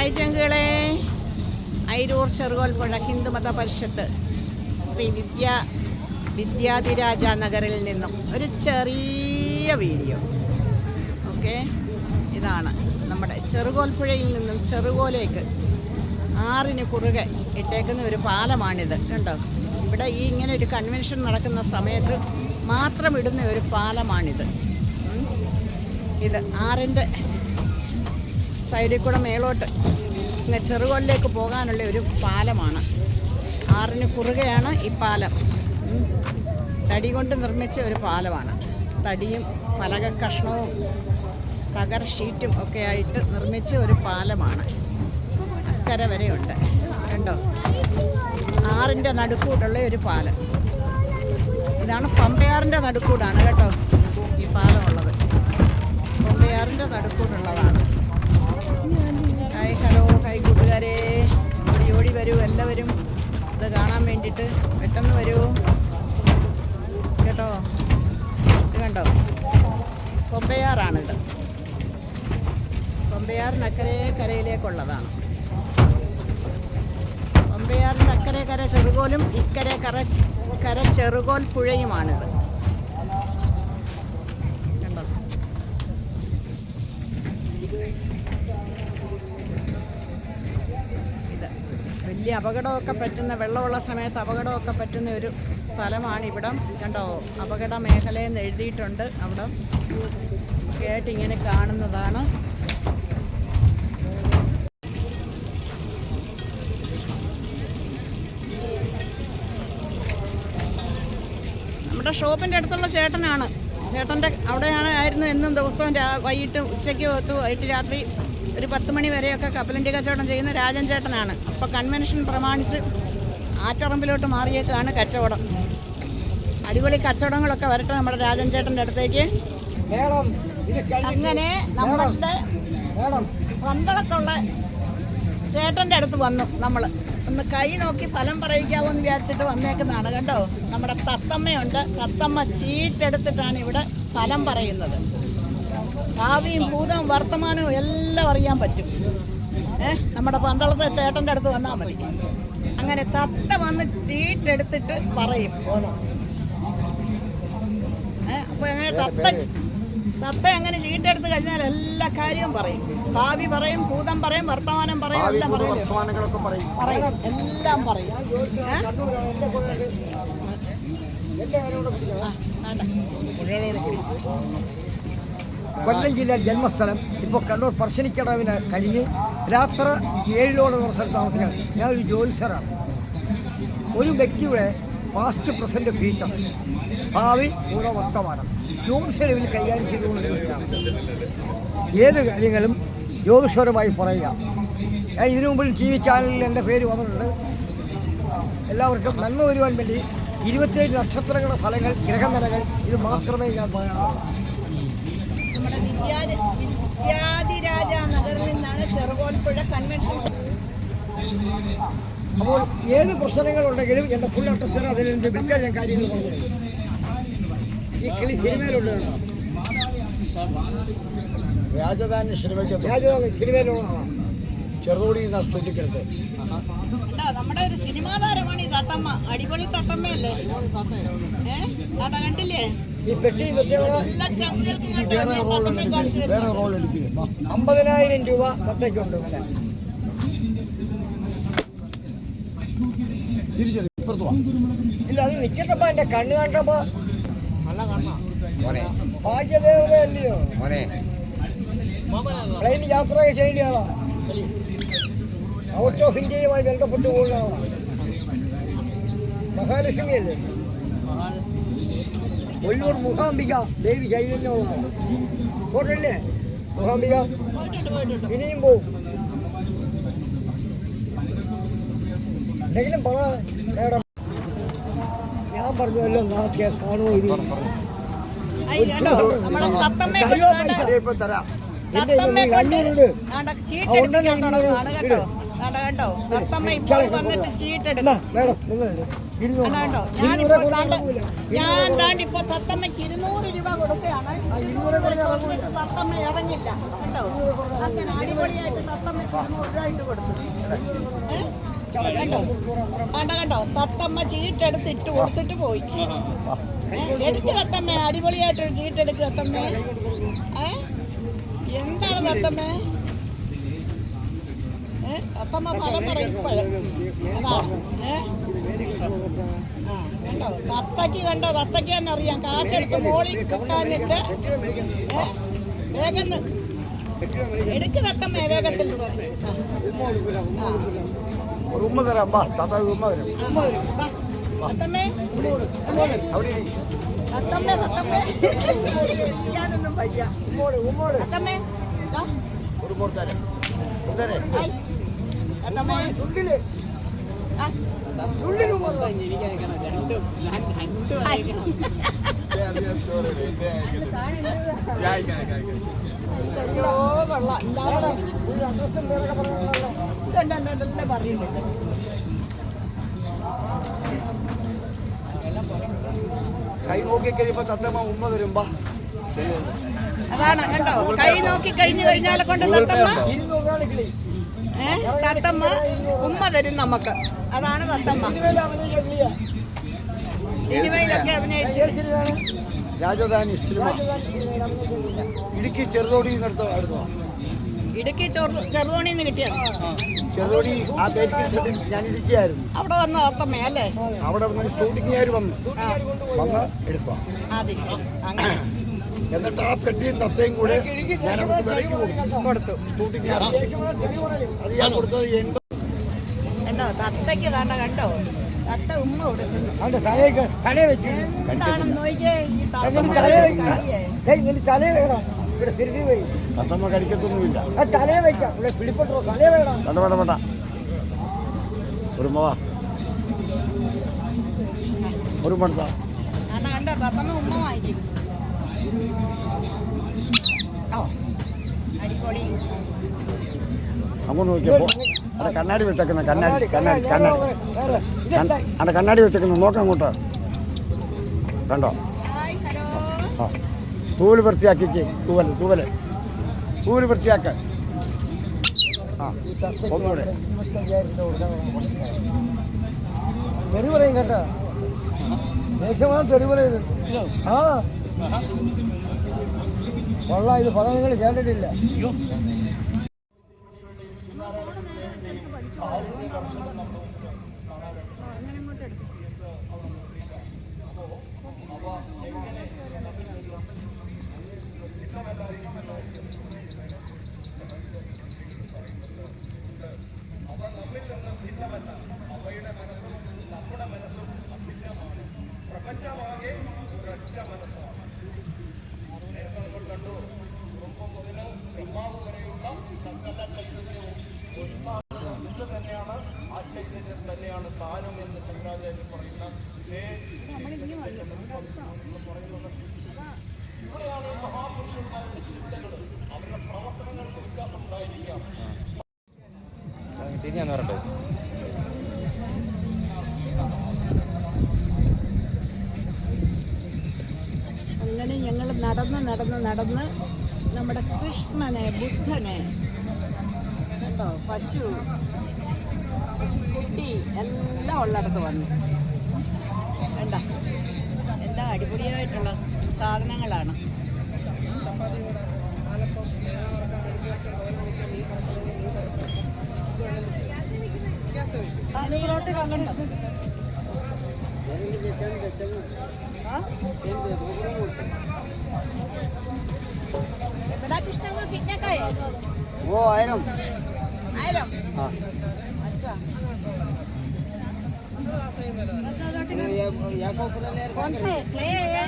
Hi ചങ്കുകളെ. Ayiroor Cherukolpuzha ഹിന്ദുമത പരിഷത്ത് ശ്രീ വിദ്യാധിരാജ നഗറിൽ നിന്നും ഒരു ചെറിയ വീഡിയോ. ഓക്കെ, ഇതാണ് നമ്മുടെ ചെറുകോൽപ്പുഴയിൽ നിന്നും ചെറുകോലേക്ക് ആറിന് കുറുകെ ഇട്ടേക്കുന്ന ഒരു പാലമാണിത്. കണ്ടോ, ഇവിടെ ഈ ഇങ്ങനെ ഒരു കൺവെൻഷൻ നടക്കുന്ന സമയത്ത് മാത്രം ഇടുന്ന ഒരു പാലമാണിത്. ഇത് ആറിൻ്റെ സൈഡിൽ കൂടെ മേലോട്ട് ഇങ്ങനെ ചെറുകോലിലേക്ക് പോകാനുള്ള ഒരു പാലമാണ്. ആറിന് കുറുകെയാണ് ഈ പാലം. തടി കൊണ്ട് നിർമ്മിച്ച ഒരു പാലമാണ്. തടിയും പലക കഷ്ണവും തകർ ഷീറ്റും ഒക്കെ ആയിട്ട് നിർമ്മിച്ച ഒരു പാലമാണ്. അക്കരെ വരെയുണ്ട്. കണ്ടോ, ആറിൻ്റെ നടുക്കൂടുള്ള ഒരു പാലം. ഇതാണ് പമ്പയാറിൻ്റെ നടുക്കൂടാണ് കേട്ടോ ഈ പാലമുള്ളത്. പമ്പയാറിൻ്റെ നടുക്കൂടുള്ളതാണ്. ഹായ്, ഹലോ, ഹായ് കൂട്ടുകാരെ. ഓടി വരൂ എല്ലാവരും, ഇത് കാണാൻ വേണ്ടിയിട്ട് പെട്ടെന്ന് വരൂ കേട്ടോ. ഇത് കണ്ടോ, കൊമ്പയാറാണിത്. കൊമ്പയാറിന് അക്കരെ കരയിലേക്കുള്ളതാണ്. കൊമ്പയാറിൻ്റെ അക്കരെ കര ചെറുകോലും ഇക്കരെ കര ചെറുകോൽ പുഴയുമാണിത്. കണ്ടോ, വലിയ അപകടമൊക്കെ പറ്റുന്ന, വെള്ളമുള്ള സമയത്ത് അപകടമൊക്കെ പറ്റുന്ന ഒരു സ്ഥലമാണ് ഇവിടം. കണ്ടോ, അപകട മേഖലയെന്ന് എഴുതിയിട്ടുണ്ട്. അവിടെ കേട്ട് ഇങ്ങനെ കാണുന്നതാണ്. നമ്മുടെ ഷോപ്പിൻ്റെ അടുത്തുള്ള ചേട്ടനാണ്. ചേട്ടൻ്റെ ആയിരുന്നു എന്നും ദിവസവും വൈകിട്ട് ഉച്ചയ്ക്ക് വൈകിട്ട് രാത്രി ഒരു 10 മണി വരെയൊക്കെ കപ്പലണ്ടി കച്ചവടം ചെയ്യുന്ന രാജൻ ചേട്ടനാണ്. അപ്പോൾ കൺവെൻഷൻ പ്രമാണിച്ച് ആറ്ററമ്പിലോട്ട് മാറിയേക്കാണ് കച്ചവടം. അടിപൊളി കച്ചവടങ്ങളൊക്കെ വരട്ടെ നമ്മുടെ രാജൻ ചേട്ടൻ്റെ അടുത്തേക്ക്. അങ്ങനെ നമ്മളുടെ പന്തളത്തുള്ള ചേട്ടൻ്റെ അടുത്ത് വന്നു. നമ്മൾ ഒന്ന് കൈ നോക്കി ഫലം പറയിക്കാവോ എന്ന് വിചാരിച്ചിട്ട് വന്നേക്കുന്നതാണ്. കണ്ടോ, നമ്മുടെ തത്തമ്മയുണ്ട്. തത്തമ്മ ചീട്ടെടുത്തിട്ടാണ് ഇവിടെ ഫലം പറയുന്നത്. ഭാവിയും ഭൂതവും വർത്തമാനവും എല്ലാം അറിയാൻ പറ്റും. നമ്മുടെ പന്തളത്തെ ചേട്ടൻ്റെ അടുത്ത് വന്നാൽ മതി. അങ്ങനെ തത്ത വന്ന് ചീട്ടെടുത്തിട്ട് പറയും. അപ്പോൾ അങ്ങനെ തത്ത അങ്ങനെ ചീട്ടെടുത്ത് കഴിഞ്ഞാൽ എല്ലാ കാര്യവും പറയും. ഭാവി പറയും, ഭൂതം പറയും, വർത്തമാനം പറയും, എല്ലാം പറയും. എല്ലാം പറയും. കൊല്ലം ജില്ലയിൽ ജന്മസ്ഥലം. ഇപ്പോൾ കണ്ണൂർ പറശ്ശിനിക്കടവിന് കഴിഞ്ഞ് രാത്രി 7 സ്ഥലത്ത് താമസിക്കണം. ഞാനൊരു ജോലിസറാണ്. ഒരു വ്യക്തിയുടെ പാസ്റ്റ്, പ്രസൻറ്റ്, ഫ്യൂച്ചർ, ഭാവി, പൂർവ്വ, വർത്തമാനം ജ്യോതിഷ കൈകാര്യം ചെയ്തുകൊണ്ടിരിക്കുകയാണ്. ഏത് കാര്യങ്ങളും ജ്യോതിഷപരമായി പറയുക. ഞാൻ ഇതിനു മുമ്പിൽ TV ചാനലിൽ എൻ്റെ പേര് വന്നിട്ടുണ്ട്. എല്ലാവർക്കും നന്മ വരുവാൻ വേണ്ടി 27 നക്ഷത്രങ്ങളുടെ ഫലങ്ങൾ, ഗ്രഹനിലകൾ, ഇത് മാത്രമേ ഞാൻ പറയാറുള്ളൂ. നമ്മുടെ വിദ്യാധിരാജ നഗറിൽ നിന്നാണ് ചെറുകോൽപ്പുഴ കൺവെൻഷൻ. അപ്പോൾ ഏത് പ്രശ്നങ്ങളുണ്ടെങ്കിലും എൻ്റെ ഫുൾ അഡ്രസ്സ് അതിൽ നിന്ന് വിൽക്കാൻ ഞാൻ കാര്യങ്ങൾ പറഞ്ഞു. ഈ കിളി സിനിമയിലുണ്ട്. രാജധാനി സിനിമയിലുള്ളതാണ്. ചെറുതോടി ചൊല്ലിക്കരുത്. നമ്മുടെ ഒരു സിനിമാ താരമാണ് ഈ തത്തമ്മ. അടിപൊളി തത്തമ്മയല്ലേ? കണ്ടില്ലേ? ഈ പെട്ടി വേറെ റോൾ എടുക്കുക. 50,000 രൂപ പത്തേക്കുണ്ട്. ഇല്ല, അത് നിൽക്കട്ടപ്പോ. എൻ്റെ കണ്ണ് കണ്ടപ്പോ ഭാഗ്യദേവതയല്ലയോ പ്ലെയിൻ യാത്രയൊക്കെ ചെയ്യേണ്ട ആളാ. ഔട്ട് ഓഫ് ഇന്ത്യയുമായി ബന്ധപ്പെട്ട് പോകുന്ന ആളാണ്. മഹാലക്ഷ്മിയല്ലേ? ഒല്ലൂർ മൂകാംബിക ദേവി ചൈതന്യമുള്ളതാണ്. പോട്ടല്ലേ മൂകാംബിക? ഇനിയും പോവും. എന്തെങ്കിലും പറ മേഡം. ഞാൻ പറഞ്ഞല്ലോ നാട്ടിയ കാണുമോ? ഇത് തരാം. കണ്ടോ തത്തമ്മ ഇപ്പോൾ വന്നിട്ട് ചീട്ടെടുക്കും. മേഡം നിങ്ങൾ കണ്ടോ ഞാൻ താണ്ടിപ്പോ തത്തമ്മയ്ക്ക് 200 രൂപ കൊടുക്കുകയാണ്. തത്തമ്മ ഇറങ്ങില്ല കേട്ടോ. അങ്ങനെ അടിപൊളിയായിട്ട് തത്തമ്മയ്ക്ക് 200 രൂപ ഇട്ട് കൊടുത്തു. കണ്ടോ തത്തമ്മ ചീട്ടെടുത്ത് ഇട്ട് കൊടുത്തിട്ട് പോയി. എടുക്ക് തത്തമ്മ, അടിപൊളിയായിട്ട് ചീട്ടെടുക്ക് തത്തമ്മ. എന്താണ് തത്തമ്മ? തത്തമ്മ ഫലം പറയും ഇപ്പോഴും. അതാണ് കണ്ടോ തത്തയ്ക്ക് തന്നെ അറിയാം. കാശെടുത്ത് മോളിൽ വെക്കാനിട്ട് വേഗം എടുക്ക് തത്തമ്മ വേഗത്തിൽ. ഞാനൊന്നും വയ്യ. തത്തമ്മേ പറയുന്നുണ്ട്. കൈ നോക്കി കഴിയുമ്പോ തത്തമ്മ ഉമ്മ തരുമ്പോ അതാണ് കണ്ടോ. കൈ നോക്കി കഴിഞ്ഞാലെ കൊണ്ട് തത്തമ്മ ഉമ്മ തരും നമുക്ക്. അതാണ് തത്തമ്മ. സിനിമയിലൊക്കെ അഭിനയിച്ച് രാജധാനി സിനിമ ഇടുക്കി ചെറുതോടിയിൽ നിന്ന് എടുത്തോ. ഇടുക്കി ചെറുതോണിന്ന് കിട്ടിയാണ്. ചെറുതോണി ആ പേരിൽ ഞാൻ ഇരിക്കുകയായിരുന്നു. അവിടെ വന്ന തത്തമ്മ അല്ലേ? അവിടെ ഷൂട്ടിങ്ങുകാർ വന്ന് എടുത്തോ. അത് ശരി. അങ്ങനെ എന്നിട്ട് ആ പെട്ടിയും തത്തയും കൂടെ ഞാൻ കൊടുത്തു. ഷൂട്ടിങ്ങുകാർ അത് ഞാൻ കൊടുത്തത് 80. കണ്ടോ തത്തയ്ക്ക് കണ്ടോ തത്ത ഉമ്മ കൊടുക്കുന്നു. എന്താണെന്ന് നോക്കിയേ ഈ തല വേണം. തത്തമ്മ കഴിക്കത്തൊന്നുമില്ല. തലയെ വെക്കാം. ഇവിടെ പിടിപ്പെട്ടോ തലയെ വേണം. വേണ്ട ഒരു മവാ ഒരു മണ്ട കണ്ടോ തത്തമ്മ ഉമ്മ വാങ്ങിക്കും. അടിപൊളി. അങ്ങോട്ട് നോക്കിയപ്പോ അത് കണ്ണാടി വെച്ചേക്കുന്ന കണ്ണാടി വെച്ചേക്കുന്ന നോക്കാം അങ്ങോട്ട്. കണ്ടോ ആ തൂവല് വൃത്തിയാക്കിക്ക്. തൂവല് വൃത്തിയാക്ക. ആ ഒന്നുകൂടെ തെറി പറയും കേട്ടോ. ദേഷ്യമാണ് തെറി പറയുന്നത്. ആ കൊള്ളാം. ഇത് പദം നിങ്ങൾ കേട്ടിട്ടില്ല. അങ്ങനെ ഞങ്ങൾ നടന്ന് നമ്മുടെ കൃഷ്ണനെ, ബുദ്ധനെ കേട്ടോ, പശുക്കുട്ടി എല്ലാം ഉള്ളിടത്ത് വന്നു. വേണ്ട എല്ലാം അടിപൊളിയായിട്ടുള്ള സാധനങ്ങളാണ്. बेटा कृष्ण को कितने का है? वो 1000. हाँ. अच्छा. कौन सा है? क्ले है?